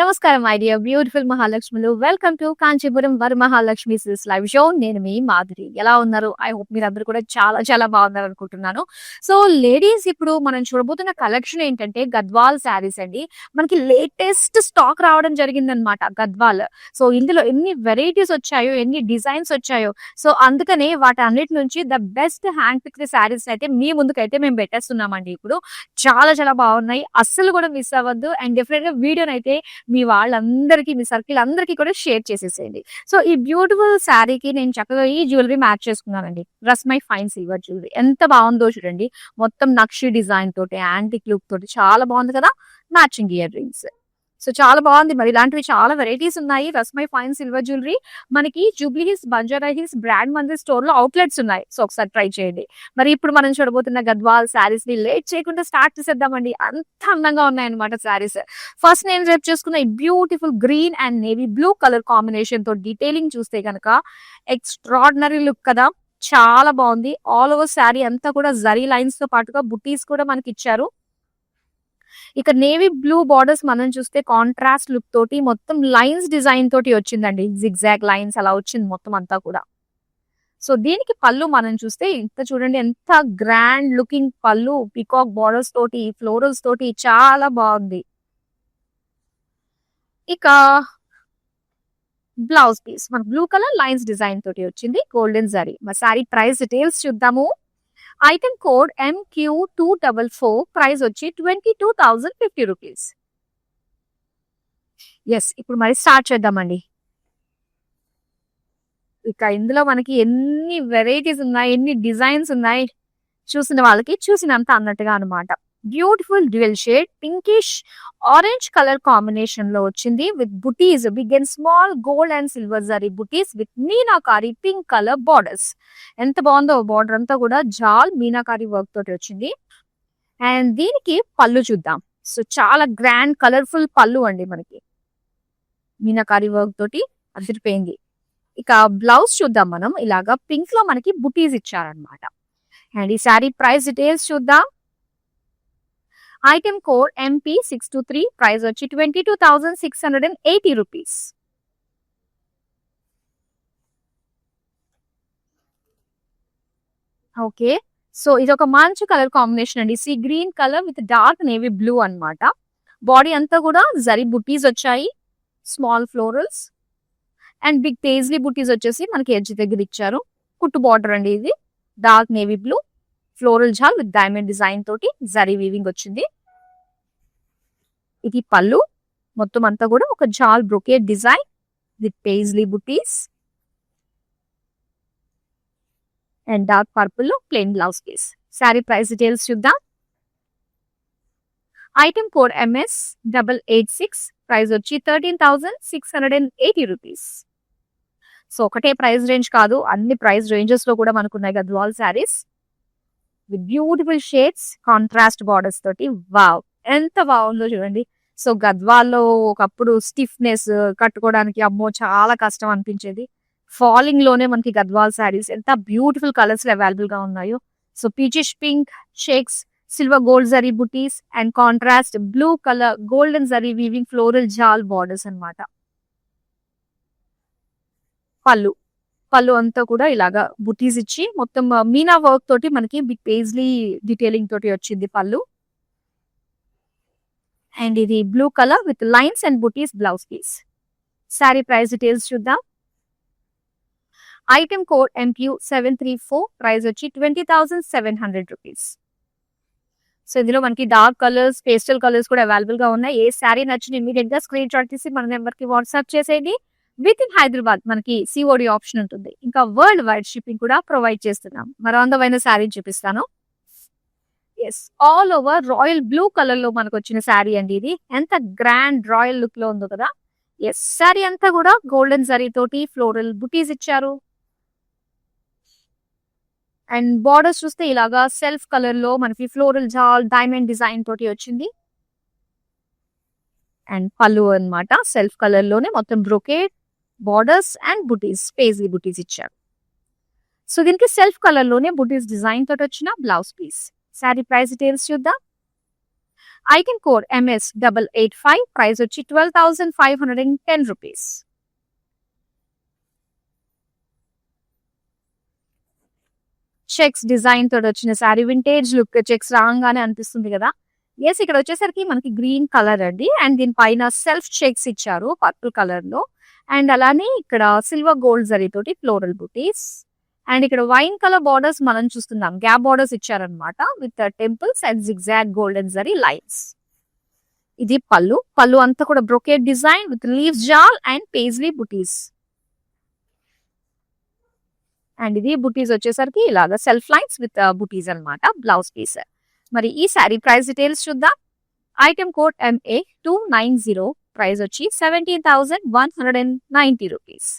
నమస్కారం my dear beautiful మహాలక్ష్ములు. Welcome to Kanchipuram Varamahalakshmi silks live show. నేను మీ మాధురి. ఎలా ఉన్నారు? ఐ హోప్ మీరందరూ కూడా చాలా చాలా బాగున్నారు అనుకుంటున్నాను. సో లేడీస్, ఇప్పుడు మనం చూడబోతున్న కలెక్షన్ ఏంటంటే గద్వాల్ శారీస్ అండి. మనకి లేటెస్ట్ స్టాక్ రావడం జరిగిందనమాట గద్వాల్. సో ఇందులో ఎన్ని వెరైటీస్ వచ్చాయో, ఎన్ని డిజైన్స్ వచ్చాయో, సో అందుకనే వాటి అన్నిటి నుంచి the best hand pick saris అయితే మీ ముందుకైతే మేము పెట్టేస్తున్నామండి. ఇప్పుడు చాలా చాలా బాగున్నాయి, అస్సలు కూడా మిస్ అవ్వద్దు. అండ్ డెఫినెట్ గా వీడియోని అయితే మీ వాళ్ళందరికీ, మీ సర్కిల్ అందరికీ కూడా షేర్ చేసేసేయండి. సో ఈ బ్యూటిఫుల్ శారీకి నేను చక్కగా ఈ జ్యువెలరీ మ్యాచ్ చేసుకున్నానండి. రస్మై ఫైన్ సిల్వర్ జ్యువెలరీ ఎంత బాగుందో చూడండి. మొత్తం నక్షి డిజైన్ తోటి, యాంటిక్ లుక్ తోటి చాలా బాగుంది కదా. Matching ear rings. సో చాలా బాగుంది. మరి ఇలాంటివి చాలా వెరైటీస్ ఉన్నాయి. రస్మై ఫైన్ సిల్వర్ జ్యువెలరీ మనకి Jubilee hills, Banjara hills, brand Mandir store లో అవుట్లెట్స్ ఉన్నాయి. సో ఒకసారి ట్రై చేయండి. మరి ఇప్పుడు మనం చూడబోతున్న గద్వాల్ శారీస్ ని లేట్ చేయకుండా స్టార్ట్ చేసేద్దామండి. అంత అందంగా ఉన్నాయన్నమాట శారీస్. ఫస్ట్ నేను రేపు చేసుకున్న ఈ beautiful green and navy blue colour combination తో డీటెయిలింగ్ చూస్తే కనుక ఎక్స్ట్రాడినరీ లుక్ కదా. చాలా బాగుంది. ఆల్ ఓవర్ శారీ అంతా కూడా జరీ లైన్స్ తో పాటుగా బుటీస్ కూడా మనకి ఇచ్చారు. ఇక నేవీ బ్లూ బార్డర్స్ మనం చూస్తే కాంట్రాస్ట్ లుక్ తోటి మొత్తం లైన్స్ డిజైన్ తోటి వచ్చిందండి. జిగ్జాగ్ లైన్స్ అలా వచ్చింది మొత్తం అంతా కూడా. సో దీనికి పళ్ళు మనం చూస్తే ఇంత చూడండి, ఎంత గ్రాండ్ లుకింగ్ పళ్ళు, పికాక్ బార్డర్స్ తోటి, ఫ్లోరల్స్ తోటి చాలా బాగుంది. ఇక బ్లౌజ్ పీస్ మన బ్లూ కలర్ లైన్స్ డిజైన్ తోటి వచ్చింది, గోల్డెన్ జరీ. మా సారీ ప్రైస్ డీటెయిల్స్ చూద్దాము. ఐటమ్ కోడ్ MQ244, ప్రైస్ వచ్చి 22,050 రూపీస్. ఎస్, ఇప్పుడు మరి స్టార్ట్ చేద్దామండి. ఇక ఇందులో మనకి ఎన్ని వెరైటీస్ ఉన్నాయి, ఎన్ని డిజైన్స్ ఉన్నాయి, చూసిన వాళ్ళకి చూసినంత అన్నట్టుగా అనమాట. Beautiful dual shade pinkish orange colour combination లో వచ్చింది with butis, big and small gold and silver zari butis with meenakari pink colour borders. ఎంత బాగుందో బార్డర్ అంతా కూడా జాల్ మీనాకారి వర్క్ తోటి వచ్చింది. అండ్ దీనికి పళ్ళు చూద్దాం. సో చాలా గ్రాండ్ కలర్ఫుల్ పళ్ళు అండి మనకి, మీనాకారి వర్క్ తోటి అదిరిపోయింది. ఇక బ్లౌజ్ చూద్దాం మనం. ఇలాగా పింక్ లో మనకి బుటీస్ ఇచ్చారనమాట. అండ్ ఈ శారీ ప్రైస్ డీటెయిల్స్ చూద్దాం. ఐటమ్ కోడ్ MP623, ప్రైస్ వచ్చి 22,680 రూపీస్. ఓకే, సో ఇది ఒక మంచి కలర్ కాంబినేషన్ అండి. Sea green colour with dark navy blue అన్నమాట. బాడీ అంతా కూడా జరీ బుటీస్ వచ్చాయి, small florals and big paisley butis వచ్చేసి మనకి ఎడ్జ్ దగ్గర ఇచ్చారు. కుట్టు బార్డర్ అండి ఇది. డార్క్ నేవీ బ్లూ ఫ్లోరల్ జాల్ విత్ డైమండ్ డిజైన్ తోటి జరీ వీవింగ్ వచ్చింది. ఇది పళ్ళు. మొత్తం అంతా కూడా ఒక jaal brocade design with paisley butis and dark purple లో plain blouse piece. Sari price details చూద్దాం. ఐటమ్ కోడ్ MS886, ప్రైస్ వచ్చి 13,680 రూపీస్. సో ఒకటే ప్రైస్ రేంజ్ కాదు, అన్ని ప్రైస్ రేంజెస్ లో కూడా మనకున్నాయి Gadwal saris with beautiful shades, contrast borders తోటి. వావ్, ఎంత బాగుందో చూడండి. సో గద్వాల్లో ఒకప్పుడు స్టిఫ్నెస్ కట్టుకోవడానికి అమ్మో చాలా కష్టం అనిపించేది. ఫాలింగ్ లోనే మనకి గద్వాల్ శారీస్ ఎంత బ్యూటిఫుల్ కలర్స్ అవైలబుల్ గా ఉన్నాయో. So peachish pink shades, silver gold zari butis and contrast blue colour golden zari weaving floral jaal borders అన్నమాట. పళ్ళు పళ్ళు అంతా కూడా ఇలాగా బుటీస్ ఇచ్చి మొత్తం మీనా వర్క్ తోటి మనకి బిగ్ పేజ్లీ డీటెయిలింగ్ తోటి వచ్చింది పళ్ళు. అండ్ ఇది blue colour with lines and butis blouse piece. Sari price details చూద్దాం. ఐటమ్ కోడ్ MQ734, ప్రైస్ వచ్చి 20,700 రూపీస్. సో ఇందులో మనకి డార్క్ కలర్స్, పేస్టల్ కలర్స్ కూడా అవైలబుల్ గా ఉన్నాయి. ఏ శారీ నచ్చిన ఇమీడియట్ గా స్క్రీన్ షాట్ తీసి మన నెంబర్ కి వాట్సాప్ చేసేయండి. విత్ ఇన్ హైదరాబాద్ మనకి COD ఆప్షన్ ఉంటుంది. ఇంకా వరల్డ్ వైడ్ షిప్పింగ్ కూడా ప్రొవైడ్ చేస్తున్నాం. మరో అందమైన శారీ చూపిస్తాను. Yes, all over royal blue colour లో మనకు వచ్చిన శారీ అండి ఇది. ఎంత గ్రాండ్ రాయల్ లుక్ లో ఉందో కదా. ఎస్, శారీ అంతా కూడా గోల్డెన్ జరీ తోటి ఫ్లోరల్ బుటీస్ ఇచ్చారు. అండ్ బార్డర్స్ చూస్తే ఇలాగా సెల్ఫ్ కలర్ లో మనకి ఫ్లోరల్ జాల్ డైమండ్ డిజైన్ తోటి వచ్చింది. అండ్ పళ్ళు అన్నమాట సెల్ఫ్ కలర్ లోనే మొత్తం brocade borders and buttis, paisley బుటీస్ ఇచ్చారు. సో దీనికి సెల్ఫ్ కలర్ లోనే బుటీస్ డిజైన్ తోటి వచ్చిన blouse piece. Sari price details చూద్దాం. ఐటెం కోడ్ MS885, ప్రైస్ వచ్చి 12,510 రూపీస్. చెక్స్ డిజైన్ తోటి వచ్చిన శారీ, వింటేజ్ లుక్, చెక్స్ రాగానే అనిపిస్తుంది కదా. ఎస్, ఇక్కడ వచ్చేసరికి మనకి గ్రీన్ కలర్ అండి, అండ్ దీని పైన సెల్ఫ్ చెక్స్ ఇచ్చారు పర్పుల్ కలర్ లో, అండ్ అలానే ఇక్కడ సిల్వర్ గోల్డ్ జరీ తోటి ఫ్లోరల్ బుటీస్, అండ్ ఇక్కడ వైన్ కలర్ బార్డర్స్ మనం చూస్తున్నాం, గ్యాప్ బార్డర్స్ ఇచ్చారనమాట with temples and zigzag golden zari lines. ఇది పళ్ళు. పళ్ళు అంతా కూడా brocade design with leaves jaal and paisley butis. And ఇది బుటీస్ వచ్చేసరికి ఇలాగా సెల్ఫ్ లైన్స్ విత్ బుటీస్ అన్నమాట. Blouse piece. మరి ఈ శారీ ప్రైస్ డీటెయిల్స్ చూద్దాం. ఐటెం కోడ్ MA290, ప్రైస్ వచ్చి 17,190 రూపీస్.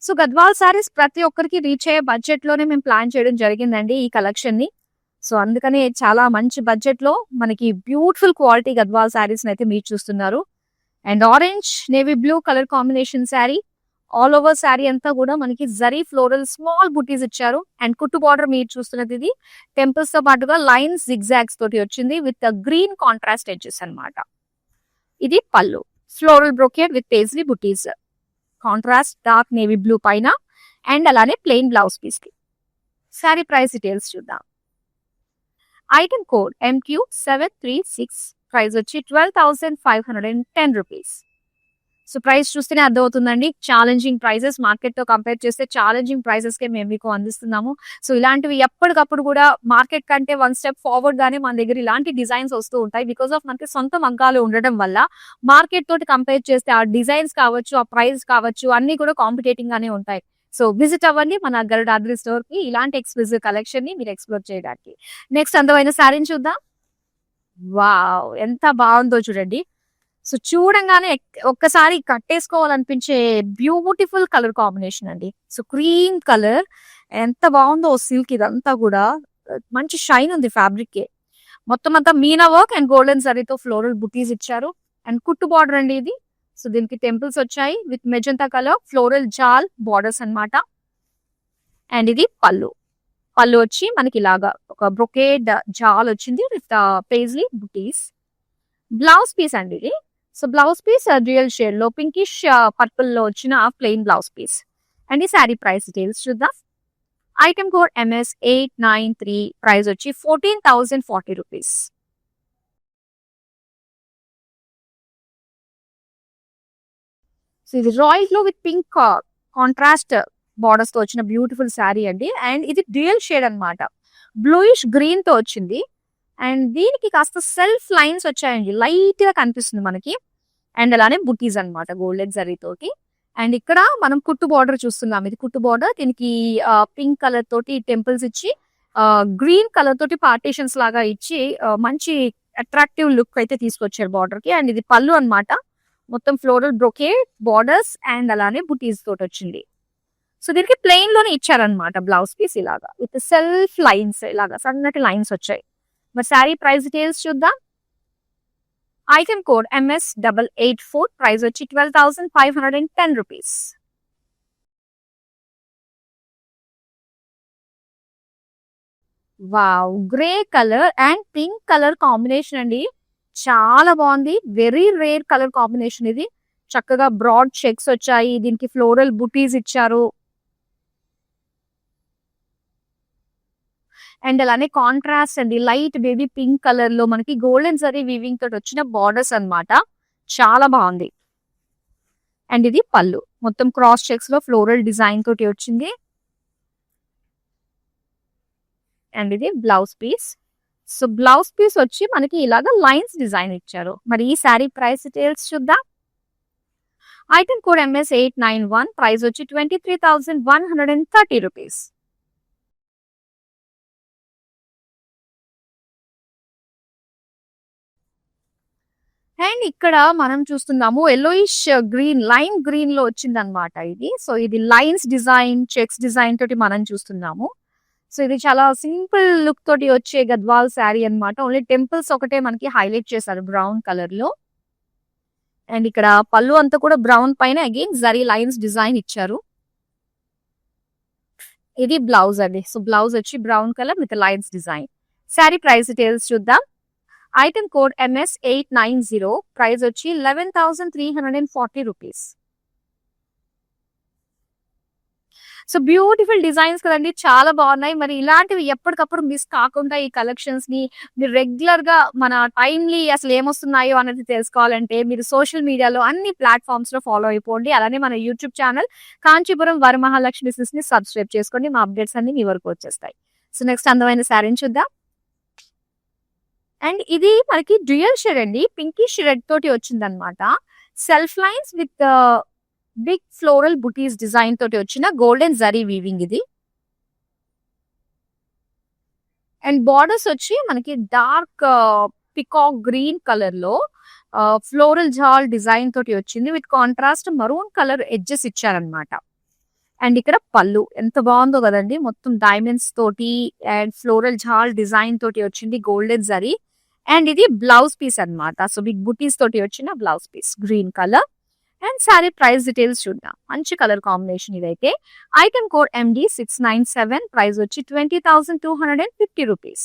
సో గద్వాల్ శారీస్ ప్రతి ఒక్కరికి రీచ్ అయ్యే బడ్జెట్ లోనే మేము ప్లాన్ చేయడం జరిగిందండి ఈ కలెక్షన్ ని. సో అందుకనే చాలా మంచి బడ్జెట్ లో మనకి బ్యూటిఫుల్ క్వాలిటీ గద్వాల్ శారీస్ అయితే మీరు చూస్తున్నారు. And orange navy blue colour combination sari, all over sari అంతా కూడా మనకి జరీ ఫ్లోరల్ స్మాల్ బుటీస్ ఇచ్చారు. అండ్ కుట్టు బార్డర్ మీరు చూస్తున్నది ఇది టెంపుల్స్ తో పాటుగా లైన్స్ జిగ్జాగ్స్ తోటి వచ్చింది విత్ గ్రీన్ కాంట్రాస్ట్ ఎడ్జెస్ అన్నమాట. ఇది పళ్ళు, floral brocade with paisley buttis, contrast dark navy blue పైన, అండ్ అలానే ప్లెయిన్ బ్లౌజ్ పీస్ కి. శారీ ప్రైస్ డీటెయిల్స్ చూద్దాం. ఐటెం కోడ్ MQ736, ప్రైస్ వచ్చి 12,510 రూపీస్. సో ప్రైస్ చూస్తేనే అర్థమవుతుందండి, ఛాలెంజింగ్ ప్రైసెస్, మార్కెట్ తో కంపేర్ చేస్తే ఛాలెంజింగ్ ప్రైసెస్ కే మేము మీకు అందిస్తున్నాము. సో ఇలాంటివి ఎప్పటికప్పుడు కూడా మార్కెట్ కంటే 1 స్టెప్ ఫార్వర్డ్ గానే మన దగ్గర ఇలాంటి డిజైన్స్ వస్తూ ఉంటాయి. బికాస్ ఆఫ్ మనకి సొంత మగ్గాలు ఉండడం వల్ల మార్కెట్ తోటి కంపేర్ చేస్తే ఆ డిజైన్స్ కావచ్చు, ఆ ప్రైస్ కావచ్చు, అన్ని కూడా కాంపిటేటింగ్ గానే ఉంటాయి. సో విజిట్ అవ్వండి మన గరుడాద్రి స్టోర్ కి ఇలాంటి ఎక్స్క్లూజివ్ కలెక్షన్ ని మీరు ఎక్స్ప్లోర్ చేయడానికి. నెక్స్ట్ అందమైన శారీని చూద్దాం. వావ్, ఎంత బాగుందో చూడండి. సో చూడంగానే ఒక్కసారి కట్టేసుకోవాలనిపించే బ్యూటిఫుల్ కలర్ కాంబినేషన్ అండి. సో క్రీమ్ కలర్ ఎంత బాగుందో, సిల్క్ ఇదంతా కూడా మంచి షైన్ ఉంది ఫ్యాబ్రిక్ కి. మొత్తం అంతా మీనా వర్క్ అండ్ గోల్డెన్ జరీతో ఫ్లోరల్ బుటీస్ ఇచ్చారు. అండ్ కుట్టు బార్డర్ అండి ఇది. సో దీనికి టెంపుల్స్ వచ్చాయి with magenta colour floral jaal borders అన్నమాట. అండ్ ఇది పళ్ళు. పళ్ళు వచ్చి మనకి ఇలాగా ఒక బ్రొకేడ్ జాల్ వచ్చింది with paisley butis. Blouse piece అండి ఇది. So blouse piece dual shade లో పింకిష్ పర్పుల్ లో వచ్చిన ప్లెయిన్ బ్లౌజ్ పీస్. అండ్ ఈ శారీ ప్రైస్ డీటెయిల్స్ చూద్దాం. ఐటెం కోడ్ MS893, ప్రైస్ వచ్చి 14,040 రూపీస్. సో ఇది royal glow with pink contrast borders తో వచ్చిన బ్యూటిఫుల్ శారీ అండి. అండ్ ఇది డ్యూయల్ షేడ్ అన్నమాట, బ్లూయిష్ గ్రీన్ తో వచ్చింది. అండ్ దీనికి కాస్త సెల్ఫ్ లైన్స్ వచ్చాయండి, లైట్ గా కనిపిస్తుంది మనకి. అండ్ అలానే బుటీస్ అన్నమాట గోల్డెన్ జరీ తోటి. అండ్ ఇక్కడ మనం కుట్టు బార్డర్ చూస్తున్నాం, ఇది కుట్టు బార్డర్. దీనికి పింక్ కలర్ తోటి టెంపుల్స్ ఇచ్చి, గ్రీన్ కలర్ తోటి పార్టీషన్స్ లాగా ఇచ్చి మంచి అట్రాక్టివ్ లుక్ అయితే తీసుకొచ్చారు బార్డర్ కి. అండ్ ఇది పళ్ళు అన్నమాట, మొత్తం ఫ్లోరల్ బ్రొకేట్ బార్డర్స్ అండ్ అలానే బుటీస్ తోటి వచ్చింది. సో దీనికి ప్లెయిన్ లోనే ఇచ్చారనమాట బ్లౌజ్ పీస్ ఇలాగా విత్ సెల్ఫ్ లైన్స్, ఇలాగా సన్నటి లైన్స్ వచ్చాయి. మరి శారీ ప్రైస్ డీటెయిల్స్ చూద్దాం. ఐటెం కోడ్ MS884, ప్రైస్ వచ్చి 12,510 rupees. Wow, grey colour and pink colour combination అండి, చాలా బాగుంది. వెరీ రేర్ కలర్ కాంబినేషన్ ఇది. చక్కగా బ్రాడ్ చెక్స్ వచ్చాయి, దీనికి ఫ్లోరల్ బుటీస్ ఇచ్చారు. అండ్ అలానే కాంట్రాస్ట్ అండి, లైట్ బేబీ పింక్ కలర్ లో మనకి గోల్డెన్ జరీ వీవింగ్ తోటి వచ్చిన బార్డర్స్ అన్నమాట. చాలా బాగుంది. అండ్ ఇది పళ్ళు, మొత్తం క్రాస్ చెక్స్ లో ఫ్లోరల్ డిజైన్ తోటి వచ్చింది. అండ్ ఇది blouse piece. So blouse piece వచ్చి మనకి ఇలాగా లైన్స్ డిజైన్ ఇచ్చారు. మరి ఈ శారీ ప్రైస్ డీటెయిల్స్ చూద్దాం. ఐటెం కోడ్ MS891, ప్రైస్ వచ్చి 23,130 రూపీస్. అండ్ ఇక్కడ మనం చూస్తున్నాము ఎల్లోయిష్ గ్రీన్, లైన్ గ్రీన్ లో వచ్చింది అనమాట ఇది. సో ఇది లైన్స్ డిజైన్, చెక్స్ డిజైన్ తోటి మనం చూస్తున్నాము. సో ఇది చాలా సింపుల్ లుక్ తోటి వచ్చే గద్వాల్ శారీ అన్నమాట. ఓన్లీ టెంపుల్స్ ఒకటే మనకి హైలైట్ చేశారు బ్రౌన్ కలర్ లో. అండ్ ఇక్కడ పళ్ళు అంతా కూడా బ్రౌన్ పైన అగైన్ జరీ లైన్స్ డిజైన్ ఇచ్చారు. ఇది బ్లౌజ్ అండి. సో బ్లౌజ్ వచ్చి brown colour with lines design. Sari price details చూద్దాం. ఐటెమ్ కోడ్ MS890, ప్రైస్ వచ్చి 11,340 రూపీస్. సో బ్యూటిఫుల్ డిజైన్స్ కదండి, చాలా బాగున్నాయి. మరి ఇలాంటివి ఎప్పటికప్పుడు మిస్ కాకుండా ఈ కలెక్షన్స్ ని మీరు రెగ్యులర్ గా మన టైమ్లీ అసలు ఏమొస్తున్నాయో అనేది తెలుసుకోవాలంటే మీరు సోషల్ మీడియాలో అన్ని ప్లాట్ఫామ్స్ లో ఫాలో అయిపోండి. అలానే మన యూట్యూబ్ ఛానల్ కాంచీపురం వరమహాలక్ష్మి సిస్ ని సబ్స్క్రైబ్ చేసుకోండి. మా అప్డేట్స్ అన్ని మీ వరకు వచ్చేస్తాయి. సో నెక్స్ట్ అందమైన శారీని చూద్దాం. అండ్ ఇది మనకి డ్యూయల్ షేడ్ అండి, పింకిష్ రెడ్ తోటి వచ్చిందనమాట. Self lines with big floral butis design తోటి వచ్చిన గోల్డెన్ జరీ వీవింగ్ ఇది. అండ్ బార్డర్స్ వచ్చి మనకి డార్క్ పికాక్ గ్రీన్ కలర్ లో ఫ్లోరల్ జాల్ డిజైన్ తోటి వచ్చింది with contrast maroon colour edges ఇచ్చారనమాట. అండ్ ఇక్కడ పళ్ళు ఎంత బాగుందో కదండి, మొత్తం డైమండ్స్ తోటి అండ్ ఫ్లోరల్ జాల్ డిజైన్ తోటి వచ్చింది గోల్డెన్ జరీ. అండ్ ఇది బ్లౌజ్ పీస్ అన్నమాట. సో బిగ్ బుటీస్ తోటి వచ్చిన blouse piece green colour. And sari price details చూద్దాం. మంచి కలర్ కాంబినేషన్ ఇదైతే. ఐటమ్ కోడ్ MD697, ప్రైస్ వచ్చి 20,250 rupees.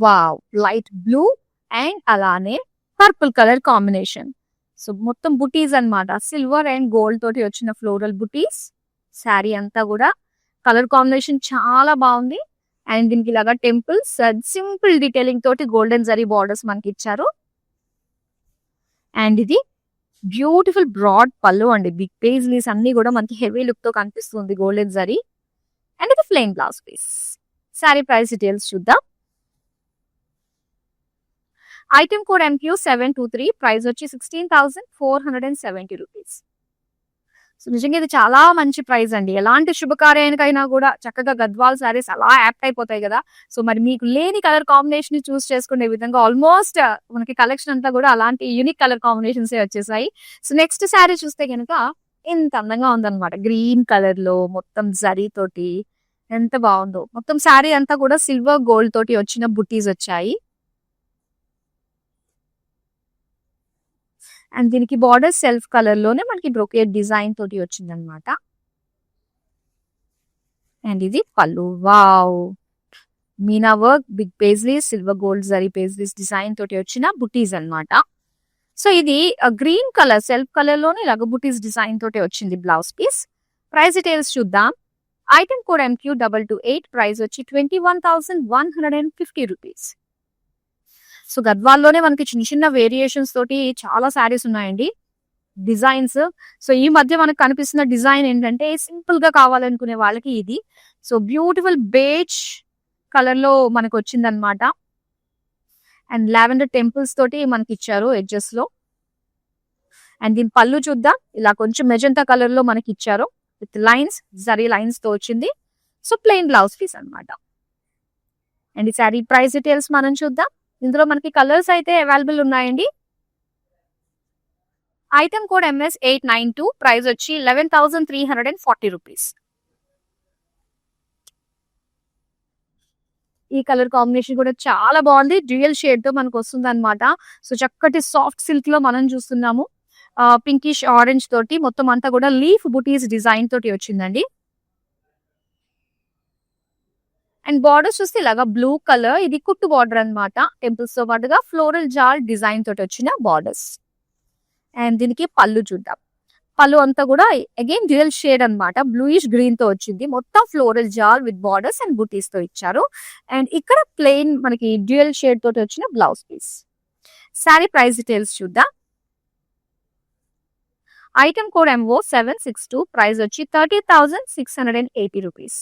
Wow, light blue and అలానే పర్పుల్ కలర్ కాంబినేషన్. సో మొత్తం బుటీస్ అన్నమాట, సిల్వర్ అండ్ గోల్డ్ తోటి వచ్చిన ఫ్లోరల్ బుటీస్. శారీ అంతా కూడా కలర్ కాంబినేషన్ చాలా బాగుంది. అండ్ దీనికి ఇలాగా టెంపుల్స్ సింపుల్ డీటెయిలింగ్ తోటి గోల్డెన్ జరీ బార్డర్స్ మనకి ఇచ్చారు. అండ్ ఇది బ్యూటిఫుల్ బ్రాడ్ పళ్ళు అండి, బిగ్ పేజ్లీస్ అన్ని కూడా మనకి హెవీ లుక్ తో కనిపిస్తుంది గోల్డెన్ జరీ. అండ్ ఇది plain blouse piece. Sari price details చూద్దాం. ఐటమ్ కోడ్ MQ723, ప్రైస్ వచ్చి 16,470 రూపీస్. సో నిజంగా ఇది చాలా మంచి ప్రైస్ అండి. ఎలాంటి శుభకార్యానికైనా కూడా చక్కగా గద్వాల్ సారీస్ అలా యాప్ట్ అయిపోతాయి కదా. సో మరి మీకు లేని కలర్ కాంబినేషన్ చూస్ చేసుకునే విధంగా ఆల్మోస్ట్ మనకి కలెక్షన్ అంతా కూడా అలాంటి యూనిక్ కలర్ కాంబినేషన్స్ వచ్చేసాయి. సో నెక్స్ట్ శారీ చూస్తే కనుక ఎంత అందంగా ఉందన్నమాట, గ్రీన్ కలర్ లో మొత్తం జరీ తోటి ఎంత బాగుందో. మొత్తం శారీ అంతా కూడా సిల్వర్ గోల్డ్ తోటి వచ్చిన బుటీస్ వచ్చాయి. అండ్ దీనికి బార్డర్ సెల్ఫ్ కలర్ లోనే మనకి బ్రోకేడ్ డిజైన్ తోటి వచ్చింది అనమాట. అండ్ ఇది pallu. Wow, meena work big paisleys silver gold zari paisleys design తోటి వచ్చిన బుటీస్ అన్నమాట. సో ఇది గ్రీన్ కలర్ సెల్ఫ్ కలర్ లోనే ఇలాగ బుటీస్ డిజైన్ తోటి వచ్చింది బ్లౌజ్ పీస్. ప్రైస్ డీటెయిల్స్ చూద్దాం. ఐటమ్ కోడ్ MQ228, ప్రైస్ వచ్చి 21,150 రూపీస్. సో గద్వాల్లోనే మనకి చిన్న చిన్న వేరియేషన్స్ తోటి చాలా శారీస్ ఉన్నాయండి, డిజైన్స్. సో ఈ మధ్య మనకు కనిపిస్తున్న డిజైన్ ఏంటంటే సింపుల్ గా కావాలనుకునే వాళ్ళకి ఇది. సో బ్యూటిఫుల్ బేజ్ కలర్ లో మనకు వచ్చిందనమాట. అండ్ లావెండర్ టెంపుల్స్ తోటి మనకి ఇచ్చారు ఎడ్జెస్ లో. అండ్ దీని పళ్ళు చూద్దాం, ఇలా కొంచెం మెజంతా కలర్ లో మనకి ఇచ్చారు విత్ లైన్స్, జరీ లైన్స్ తో వచ్చింది. సో ప్లెయిన్ బ్లౌజ్ పీస్ అనమాట. అండ్ ఈ శారీ ప్రైస్ డీటెయిల్స్ మనం చూద్దాం. ఇందులో మనకి కలర్స్ అయితే అవైలబుల్ ఉన్నాయండి. ఐటమ్ కోడ్ MS892, ప్రైస్ వచ్చి 11,340 రూపీస్. ఈ కలర్ కాంబినేషన్ కూడా చాలా బాగుంది, డ్యూయల్ షేడ్ తో మనకు వస్తుంది అనమాట. సో చక్కటి సాఫ్ట్ సిల్క్ లో మనం చూస్తున్నాము. పింకిష్ ఆరెంజ్ తోటి మొత్తం అంతా కూడా లీఫ్ బుటీస్ డిజైన్ తోటి వచ్చిందండి. అండ్ బార్డర్స్ చూస్తే ఇలాగా బ్లూ కలర్, ఇది కుట్టు బార్డర్ అనమాట. టెంపుల్స్ తో పాటుగా ఫ్లోరల్ జాల్ డిజైన్ తోటి వచ్చిన బార్డర్స్. అండ్ దీనికి పళ్ళు చూద్దాం. పళ్ళు అంతా కూడా అగైన్ డ్యూయల్ షేడ్ అనమాట, బ్లూయిష్ గ్రీన్ తో వచ్చింది. మొత్తం ఫ్లోరల్ జాల్ విత్ బార్డర్స్ అండ్ బుటీస్ తో ఇచ్చారు. అండ్ ఇక్కడ ప్లెయిన్ మనకి డ్యూయల్ షేడ్ తోటి వచ్చిన blouse piece. Sari price details చూద్దాం. ఐటమ్ కోడ్ MO762, ప్రైస్ వచ్చి 30,680 rupees.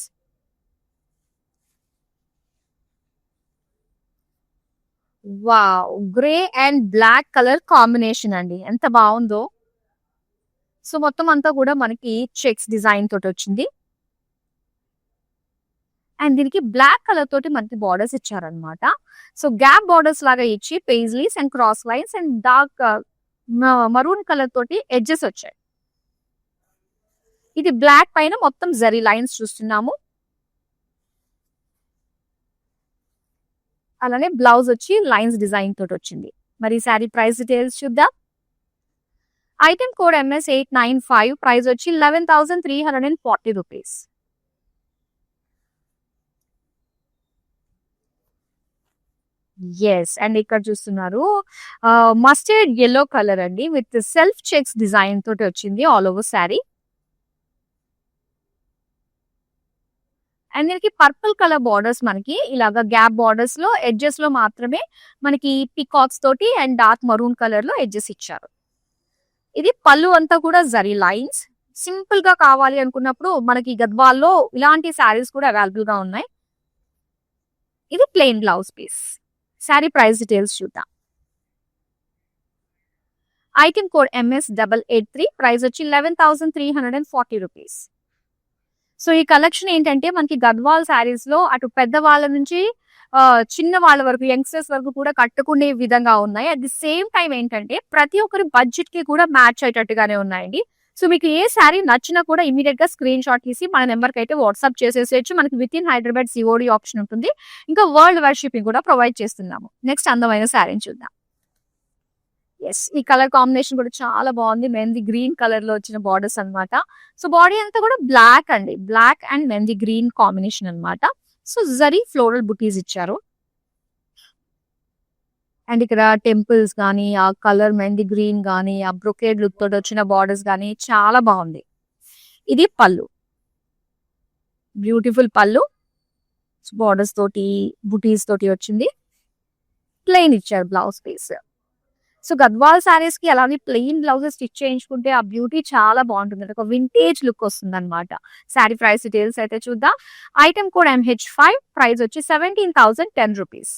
Wow, grey and black colour combination అండి, ఎంత బాగుందో. సో మొత్తం అంతా కూడా మనకి చెక్స్ డిజైన్ తోటి వచ్చింది. అండ్ దీనికి బ్లాక్ కలర్ తోటి మనకి బార్డర్స్ ఇచ్చారనమాట. సో గ్యాప్ బార్డర్స్ లాగా ఇచ్చి paisleys and cross lines and dark maroon colour తోటి ఎడ్జెస్ వచ్చాయి. ఇది బ్లాక్ పైన మొత్తం జరీ లైన్స్ చూస్తున్నాము. అలానే బ్లౌజ్ వచ్చి లైన్స్ డిజైన్ తోటి వచ్చింది. మరి శారీ ప్రైస్ డీటెయిల్స్ చూద్దాం. ఐటమ్ కోడ్ MS895, ప్రైస్ వచ్చి 11,340 రూపీస్. యెస్. అండ్ ఇక్కడ చూస్తున్నారు మస్టర్డ్ యెల్లో కలర్ అండి విత్ సెల్ఫ్ చెక్స్ డిజైన్ తోటి వచ్చింది ఆల్ ఓవర్ శారీ. అండ్ దీనికి పర్పుల్ కలర్ బార్డర్స్ మనకి ఇలాగా గ్యాప్ బార్డర్స్ లో ఎడ్జెస్ లో మాత్రమే మనకి పికాక్స్ తోటి అండ్ డార్క్ మరూన్ కలర్ లో ఎడ్జెస్ ఇచ్చారు. ఇది పళ్ళు అంతా కూడా జరీ లైన్స్. సింపుల్ గా కావాలి అనుకున్నప్పుడు మనకి గద్వాల్లో ఇలాంటి శారీస్ కూడా అవైలబుల్ గా ఉన్నాయి. ఇది plain blouse piece. Sari price details చూద్దాం. ఐటమ్ కోడ్ MS883, ప్రైస్ వచ్చి 11,340 రూపీస్. సో ఈ కలెక్షన్ ఏంటంటే మనకి గద్వాల్ శారీస్ లో అటు పెద్ద వాళ్ళ నుంచి చిన్న వాళ్ళ వరకు యంగ్స్టర్స్ వరకు కూడా కట్టుకునే విధంగా ఉన్నాయి. అట్ ది సేమ్ టైం ఏంటంటే ప్రతి ఒక్కరి బడ్జెట్ కి కూడా మ్యాచ్ అయ్యేటట్టుగానే ఉన్నాయండి. సో మీకు ఏ శారీ నచ్చినా కూడా ఇమీడియట్ గా స్క్రీన్ షాట్ తీసి మన నెంబర్ కి అయితే వాట్సాప్ చేసేసేయచ్చు. మనకి with in Hyderabad COD option ఉంటుంది. ఇంకా వరల్డ్ వైడ్ షిప్పింగ్ కూడా ప్రొవైడ్ చేస్తున్నాము. నెక్స్ట్ అందమైన శారీని చూద్దాం. ఎస్, ఈ కలర్ కాంబినేషన్ కూడా చాలా బాగుంది. మెహందీ గ్రీన్ కలర్ లో వచ్చిన బార్డర్స్ అన్నమాట. సో బాడీ అంతా కూడా బ్లాక్ అండి, black and mehndi green combination అన్నమాట. సో జరీ ఫ్లోరల్ బుటీస్ ఇచ్చారు. అండ్ ఇక్కడ టెంపుల్స్ గానీ, ఆ కలర్ మెహందీ గ్రీన్ గానీ, ఆ బ్రొకేడ్ లుక్ తోటి వచ్చిన బార్డర్స్ గానీ చాలా బాగుంది. ఇది పళ్ళు, బ్యూటిఫుల్ పళ్ళు. బార్డర్స్ తోటి బుటీస్ తోటి వచ్చింది. ప్లెయిన్ ఇచ్చారు blouse piece. So Gadwal saris కి అలానే ప్లెయిన్ బ్లౌజెస్ స్టిచ్ చేయించుకుంటే ఆ బ్యూటీ చాలా బాగుంటుంది. ఒక వింటేజ్ లుక్ వస్తుంది అనమాట. శారీ ప్రైస్ డీటెయిల్స్ అయితే చూద్దాం. ఐటమ్ కోడ్ MH5, ప్రైస్ వచ్చి 17,010 రూపీస్.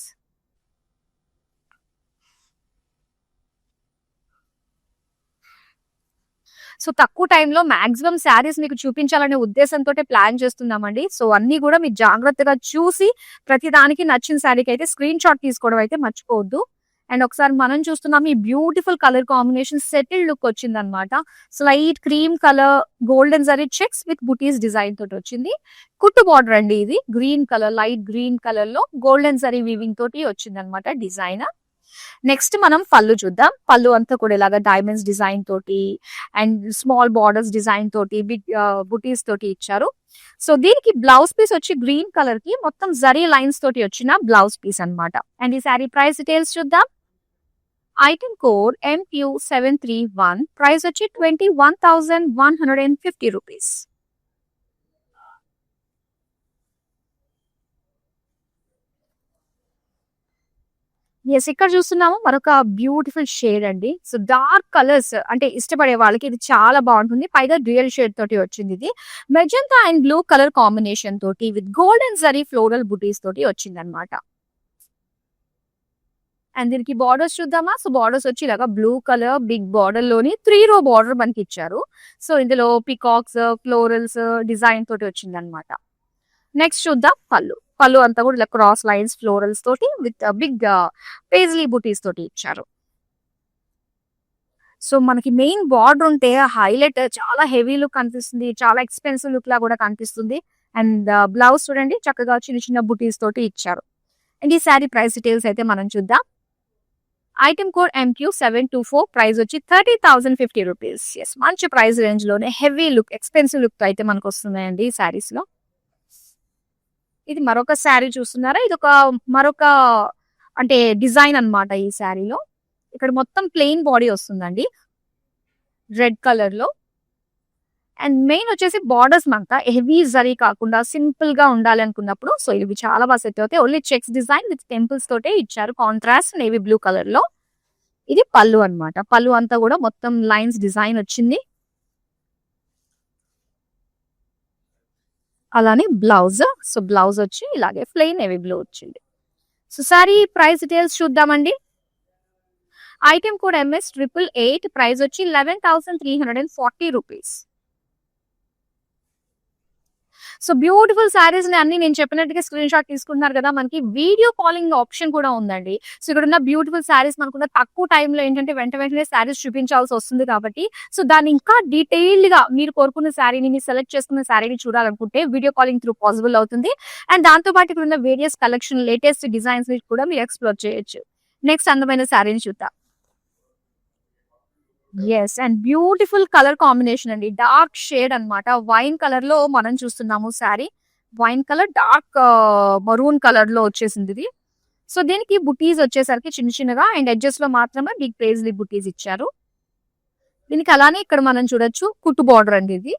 సో తక్కువ టైంలో మాక్సిమం శారీస్ మీకు చూపించాలనే ఉద్దేశంతో ప్లాన్ చేస్తున్నామండి. సో అన్ని కూడా మీరు జాగ్రత్తగా చూసి ప్రతి దానికి నచ్చిన శారీకి అయితే స్క్రీన్ షాట్ తీసుకోవడం అయితే మర్చిపోవద్దు. అండ్ ఒకసారి మనం చూస్తున్నాం ఈ beautiful colour combination settle look వచ్చింది అనమాట. Slight cream colour golden zari checks with buttis design తోటి వచ్చింది. కుట్టు బార్డర్ అండి, ఇది green colour, light green colour లో గోల్డెన్ జరీ వీవింగ్ తోటి వచ్చింది అనమాట డిజైన్. నెక్స్ట్ మనం పళ్ళు చూద్దాం. పళ్ళు అంతా కూడా ఇలాగా డైమండ్స్ డిజైన్ తోటి అండ్ స్మాల్ బార్డర్స్ డిజైన్ తోటి బిగ్ బుటీస్ తోటి ఇచ్చారు. సో దీనికి బ్లౌజ్ పీస్ వచ్చి గ్రీన్ కలర్ కి మొత్తం జరీ లైన్స్ తోటి వచ్చిన బ్లౌజ్ పీస్ అన్నమాట. అండ్ ఈ శారీ ప్రైస్ డీటెయిల్స్ చూద్దాం. ఐటమ్ కోడ్ MQ731, ప్రైస్ వచ్చి 21,150 రూపీస్. ఎస్, ఇక్కడ చూస్తున్నాము మరొక బ్యూటిఫుల్ షేడ్ అండి. సో డార్క్ కలర్స్ అంటే ఇష్టపడే వాళ్ళకి ఇది చాలా బాగుంటుంది. పైగా డ్యూయల్ షేడ్ తోటి వచ్చింది. ఇది magenta and blue colour combination తోటి విత్ గోల్డెన్ జరీ ఫ్లోరల్ బుటీస్ తోటి వచ్చింది అనమాట. అండ్ దీనికి బార్డర్స్ చూద్దామా. సో బార్డర్స్ వచ్చి ఇలాగా బ్లూ కలర్ బిగ్ బార్డర్ లోని 3 రో బార్డర్ మనకి ఇచ్చారు. సో ఇందులో పికాక్స్ ఫ్లోరల్స్ డిజైన్ తోటి వచ్చింది అనమాట. నెక్స్ట్ చూద్దాం పళ్ళు. పళ్ళు అంతా కూడా ఇలా క్రాస్ లైన్స్ ఫ్లోరల్స్ తోటి విత్ బిగ్ పేజ్లీ బుటీస్ తోటి ఇచ్చారు. సో మనకి మెయిన్ బార్డర్ ఉంటే హైలైట్ చాలా హెవీ లుక్ కనిపిస్తుంది, చాలా ఎక్స్పెన్సివ్ లుక్ లా కూడా కనిపిస్తుంది. అండ్ బ్లౌజ్ చూడండి చక్కగా చిన్న చిన్న బుటీస్ తోటి ఇచ్చారు. అండ్ ఈ శారీ ప్రైస్ డీటెయిల్స్ అయితే మనం చూద్దాం. ఐటమ్ కోడ్ MQ724, ప్రైస్ వచ్చి 30,050 రూపీస్. ఎస్, మంచి ప్రైస్ రేంజ్ లోనే హెవీ లుక్ ఎక్స్పెన్సివ్ లుక్ తో అయితే మనకు వస్తున్నాయండి ఈ శారీస్ లో. ఇది మరొక శారీ చూస్తున్నారా. ఇది ఒక మరొక అంటే డిజైన్ అన్నమాట. ఈ శారీలో ఇక్కడ మొత్తం ప్లెయిన్ బాడీ వస్తుందండి రెడ్ కలర్ లో. అండ్ మెయిన్ వచ్చేసి బార్డర్స్ అంతా హెవీ జరీ కాకుండా సింపుల్ గా ఉండాలి అనుకున్నప్పుడు సో ఇవి చాలా బాగా సెట్ అవుతాయి. Only checks design with temples తోటే ఇచ్చారు. కాంట్రాస్ట్ నేవీ బ్లూ కలర్ లో. ఇది పళ్ళు అన్నమాట. పళ్ళు అంతా కూడా మొత్తం లైన్స్ డిజైన్ వచ్చింది. అలానే బ్లౌజ్. సో బ్లౌజ్ వచ్చి ఇలాగే ప్లెయిన్ నేవీ బ్లూ వచ్చింది. సో సారీ ప్రైస్ డీటెయిల్స్ చూద్దామండి. ఐటమ్ కోడ్ MS888, ప్రైస్ వచ్చి 11,340 రూపీస్. సో బ్యూటిఫుల్ శారీస్ ని అన్ని నేను చెప్పినట్టుగా స్క్రీన్ షాట్ తీసుకుంటున్నారు కదా. మనకి వీడియో కాలింగ్ ఆప్షన్ కూడా ఉందండి. సో ఇక్కడ ఉన్న బ్యూటిఫుల్ శారీస్ మనకున్న తక్కువ టైంలో ఏంటంటే వెంటనే శారీస్ చూపించాల్సి వస్తుంది కాబట్టి సో దాన్ని ఇంకా డీటెయిల్డ్ గా మీరు కోరుకున్న శారీని మీరు సెలెక్ట్ చేసుకున్న శారీని చూడాలనుకుంటే వీడియో కాలింగ్ త్రూ పాసిబుల్ అవుతుంది. అండ్ దాంతో పాటు ఇక్కడ ఉన్న వేరియస్ కలెక్షన్ లేటెస్ట్ డిజైన్స్ కూడా మీరు ఎక్స్ప్లోర్ చేయొచ్చు. నెక్స్ట్ అందమైన శారీని చూద్దాం. Yes. And beautiful colour combination అండి. డార్క్ షేడ్ అన్నమాట. వైన్ కలర్‌లో మనం చూస్తున్నాము sari. Wine colour dark maroon కలర్‌లో వచ్చేసిందిది. సో, దీనికి బుటీస్ వచ్చేసరికి చిన్న చిన్నగా అండ్ ఎడ్జెస్‌లో మాత్రమే బిగ్ పేజ్లీ బుటీస్ ఇచ్చారు. దీనికి అలానే ఇక్కడ మనం చూడొచ్చు కుట్టు బార్డర్ అండి ఇది.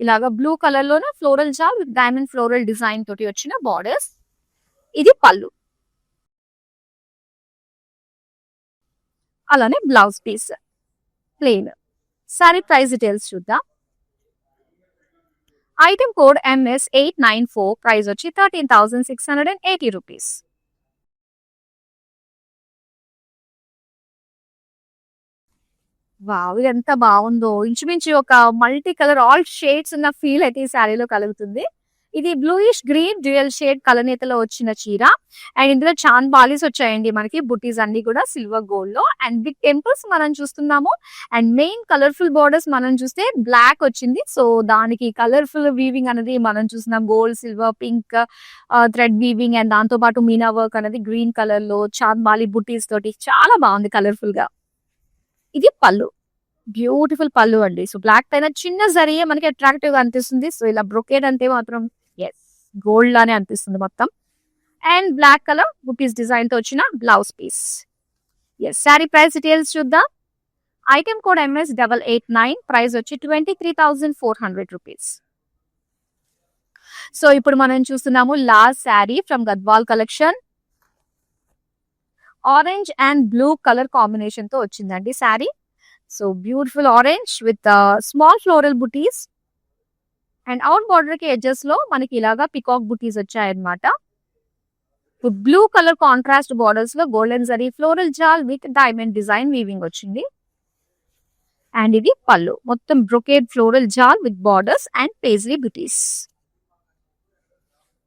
ఇలాగా బ్లూ కలర్‌లోనే ఫ్లోరల్ జాల్ విత్ డైమండ్ ఫ్లోరల్ డిజైన్ తోటి వచ్చిన బార్డర్స్. ఇది పళ్ళు. అలానే blouse piece plain. Sari price details చూద్దాం. ఐటెమ్ కోడ్ MS894 ప్రైస్ వచ్చి 13,680 రూపీస్. వావ్! ఇదెంత బావుందో. ఇంచుమించు ఒక మల్టీ కలర్ ఆల్ షేడ్స్ ఉన్న ఫీల్ అయితే ఈ శారీలో కలుగుతుంది. ఇది బ్లూయిష్ గ్రీన్ డ్యూయల్ షేడ్ కలనేతలో వచ్చిన చీర. అండ్ ఇందులో చాంద్ బాలీస్ వచ్చాయండి మనకి. బుటీస్ అన్ని కూడా సిల్వర్ గోల్డ్‌లో అండ్ బిగ్ టెంపుల్స్ మనం చూస్తున్నాము. అండ్ మెయిన్ కలర్‌ఫుల్ బోర్డర్స్ మనం చూస్తే బ్లాక్ వచ్చింది. సో, దానికి కలర్‌ఫుల్ వీవింగ్ అనేది మనం చూస్తున్నాం. Gold, silver, pink thread weaving and దాంతో పాటు మీనా వర్క్ అనేది గ్రీన్ కలర్‌లో చాంద్ బాలి బుటీస్ తోటి చాలా బావుంది కలర్‌ఫుల్‌గా. ఇది పళ్ళు. బ్యూటిఫుల్ పళ్ళు అండి. సో, బ్లాక్ పైన చిన్న జరీయే మనకి అట్రాక్టివ్‌గా అనిపిస్తుంది. సో, ఇలా బ్రొకేడ్ అంటే మాత్రం యెస్. గోల్డ్ లానే అనిపిస్తుంది మొత్తం. అండ్ బ్లాక్ కలర్ బుటీస్ డిజైన్‌తో వచ్చిన blouse piece. Yes. Sari price details చూద్దాం. ఐటెమ్ కోడ్ MS889 ప్రైస్ వచ్చి 23,400 రూపీస్. సో, ఇప్పుడు మనం చూస్తున్నాము last sari from Gadwal collection. Orange and blue colour కాంబినేషన్‌తో వచ్చిందండి sari. So, beautiful orange with small floral బుటీస్ అండ్ అవుట్ బార్డర్ కి ఎడ్జెస్ లో మనకి ఇలాగా పికాక్ బుటీస్ వచ్చాయన్నమాట. బ్లూ కలర్ కాంట్రాస్ట్ బార్డర్స్ లో గోల్డెన్ జరీ ఫ్లోరల్ జాల్ విత్ డైమండ్ డిజైన్ వీవింగ్ వచ్చింది. అండ్ ఇది పళ్ళు. మొత్తం బ్రొకేడ్ ఫ్లోరల్ జాల్ విత్ బార్డర్స్ అండ్ పేజ్లీ బుటీస్.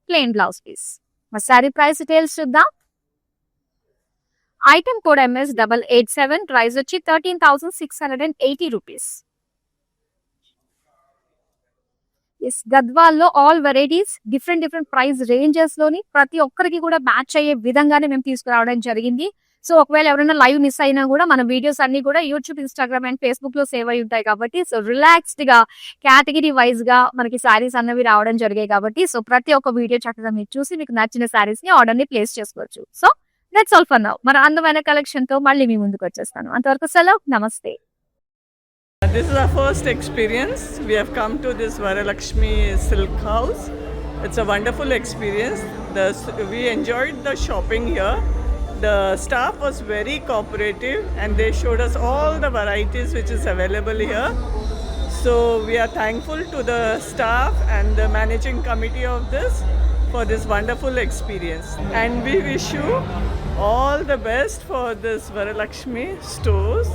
Plain blouse piece. మా సారీ ప్రైస్ డీటెయిల్స్ చూద్దాం. ఐటమ్ కోడ్ MS887 ప్రైస్ వచ్చి 13,680 రూపీస్. ఎస్. గద్వాల్లో all varieties different price ranges లోని ప్రతి ఒక్కరికి కూడా మ్యాచ్ అయ్యే విధంగానే మేము తీసుకురావడం జరిగింది. సో, ఒకవేళ ఎవరైనా లైవ్ మిస్ అయినా కూడా మన వీడియోస్ అన్ని కూడా యూట్యూబ్, ఇన్‌స్టాగ్రామ్ అండ్ ఫేస్‌బుక్ లో సేవ్ అయి ఉంటాయి కాబట్టి సో, రిలాక్స్డ్ గా కేటగిరీ వైజ్ గా మనకి సారీస్ అన్నవి రావడం జరిగాయి కాబట్టి సో, ప్రతి ఒక్క వీడియో చక్కగా మీరు చూసి మీకు నచ్చిన సారీస్ ని ఆర్డర్ ని ప్లేస్ చేసుకోవచ్చు. So, that's all for now. మన అందమైన కలెక్షన్ తో మళ్ళీ మీ ముందుకు వచ్చేస్తాను. అంతవరకు సెలవు. నమస్తే. This is our first experience. We have come to this Varalakshmi Silk House. It's a wonderful experience. We enjoyed the shopping here. The staff was very cooperative and they showed us all the varieties which is available here. So we are thankful to the staff and the managing committee of this for this wonderful experience. And we wish you all the best for this Varalakshmi stores.